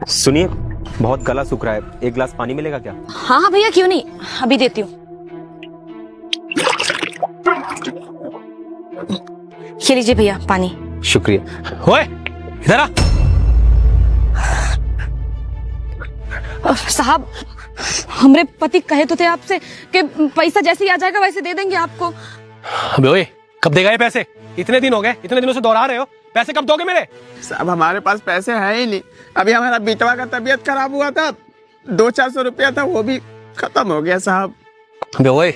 सुनिए, बहुत गला सूख रहा है, एक गिलास पानी मिलेगा क्या? हाँ हाँ भैया, क्यों नहीं, अभी देती हूँ। ये लीजिए भैया पानी। शुक्रिया। ओए इधर आ। साहब, हमरे पति कहे तो थे आपसे कि पैसा जैसे ही आ जाएगा वैसे दे देंगे आपको। अबे ओए, कब देगा ये पैसे? इतने दिन हो गए, इतने दिनों से दोहरा रहे हो, पैसे कब दोगे मेरे? साहब हमारे पास पैसे हैं ही नहीं। अभी हमारा बेटवा का तबीयत खराब हुआ था, 200-400 रुपया था, वो भी खत्म हो गया साहब। अबे ओए,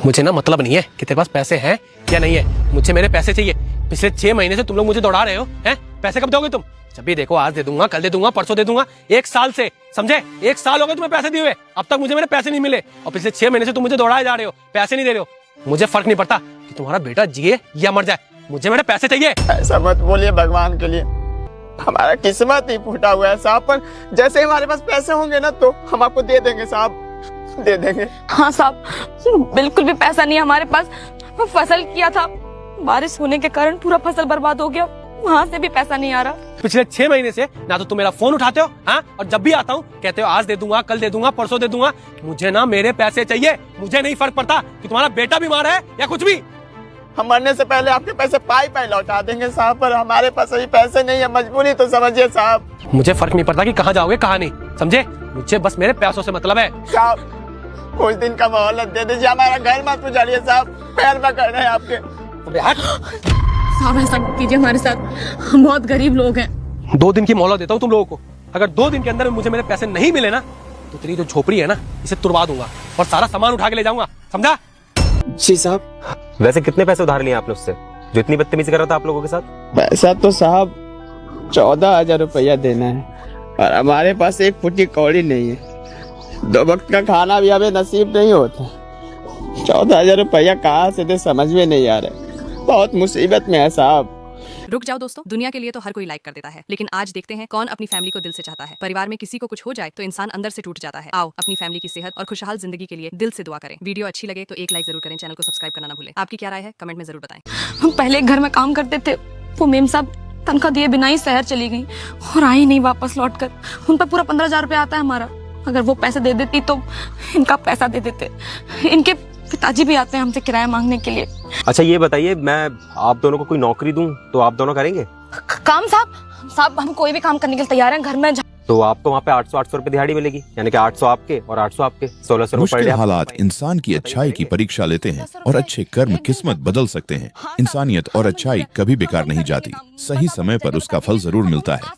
मुझे ना मतलब नहीं है कि तेरे पास पैसे हैं या नहीं है, मुझे मेरे पैसे चाहिए। पिछले 6 महीने से तुम लोग मुझे दौड़ा रहे हो, हैं? पैसे कब दोगे तुम? जब भी देखो आज दे दूंगा, कल दे दूंगा, परसों दे दूंगा। 1 साल से, समझे? 1 साल हो गए तुम्हें पैसे दिए हुए, अब तक मुझे मेरे पैसे नहीं मिले। और पिछले 6 महीने से तुम मुझे दौड़ाए जा रहे हो, पैसे नहीं दे रहे हो। मुझे फर्क नहीं पड़ता कि तुम्हारा बेटा जिए या मर जाए, मुझे मेरे पैसे चाहिए। ऐसा मत बोलिए भगवान के लिए, हमारा किस्मत ही फूटा हुआ है साहब। पर जैसे हमारे पास पैसे होंगे ना तो हम आपको दे देंगे साहब, दे देंगे। हाँ साहब, बिल्कुल भी पैसा नहीं हमारे पास। फसल किया था, बारिश होने के कारण पूरा फसल बर्बाद हो गया, वहाँ से भी पैसा नहीं आ रहा। पिछले 6 महीने से ना तो तुम मेरा फोन उठाते हो, हाँ? और जब भी आता हूँ कहते हो आज दे दूंगा, कल दे दूंगा, परसों दे दूंगा। मुझे ना मेरे पैसे चाहिए। मुझे नहीं फर्क पड़ता कि तुम्हारा बेटा बीमार है या कुछ भी। हम मरने से पहले आपके पैसे पाई लौटा देंगे साहब, पर हमारे पास अभी पैसे नहीं है, मजबूरी तो समझिए साहब। मुझे फर्क नहीं पड़ता कि कहाँ जाओगे कहाँ नहीं, समझे? मुझे बस मेरे पैसों से मतलब है। साहब कुछ दिन का मोहलत दे दीजिए, हमारा घर मत उजाड़िए साहब, पैर पकड़ रहे हैं आपके। अबे हट। साहब ऐसा मत कीजिए हमारे साथ, हम बहुत गरीब लोग हैं। 2 दिन की मोहलत देता हूँ तुम लोगों को। अगर 2 दिन के अंदर मुझे मेरे पैसे नहीं मिले ना तो तेरी जो झोपड़ी है ना इसे तुड़वा दूंगा और सारा सामान उठा के ले जाऊंगा, समझा? जी साहब। वैसे कितने पैसे उधार लिए आपने उससे, जो इतनी बदतमीजी कर रहा था आप लोगों के साथ? पैसा तो साहब 14,000 रुपया देना है, और हमारे पास एक फुटी कौड़ी नहीं है, 2 वक्त का खाना भी हमें नसीब नहीं होता। 14,000 रुपया कहाँ से दे समझ में नहीं आ रहा, बहुत मुसीबत में है साहब। रुक जाओ दोस्तों, दुनिया के लिए तो हर कोई लाइक कर देता है, लेकिन आज देखते हैं कौन अपनी फैमिली को दिल से चाहता है। परिवार में किसी को कुछ हो जाए तो इंसान अंदर से टूट जाता है। आओ अपनी फैमिली की सेहत और खुशहाल जिंदगी के लिए दिल से दुआ करें। वीडियो अच्छी लगे तो एक लाइक जरूर करें, चैनल को सब्सक्राइब करना ना भूलें। आपकी क्या राय है कमेंट में जरूर बताएं। हम पहले एक घर में काम करते थे, वो मेम साहब तनख्वाह दिए बिना ही शहर चली गई और आई नहीं वापस लौट कर। उन पर पूरा 15,000 रुपया आता है हमारा। अगर वो पैसे दे देती तो इनका पैसा दे देते। इनके पिताजी भी आते हैं हमसे किराया मांगने के लिए। अच्छा ये बताइए, मैं आप दोनों को कोई नौकरी दूं तो आप दोनों करेंगे? काम साहब हम कोई भी काम करने के लिए तैयार हैं। घर में तो आपको वहाँ पे 800 रुपए दिहाड़ी मिलेगी, यानी कि 800 आपके और 800 आपके, 1600 रुपए पर मुश्किल डे। हालात इंसान की अच्छाई की परीक्षा लेते हैं और अच्छे कर्म किस्मत बदल सकते हैं। इंसानियत और अच्छाई कभी बेकार नहीं जाती, सही समय पर उसका फल जरूर मिलता है।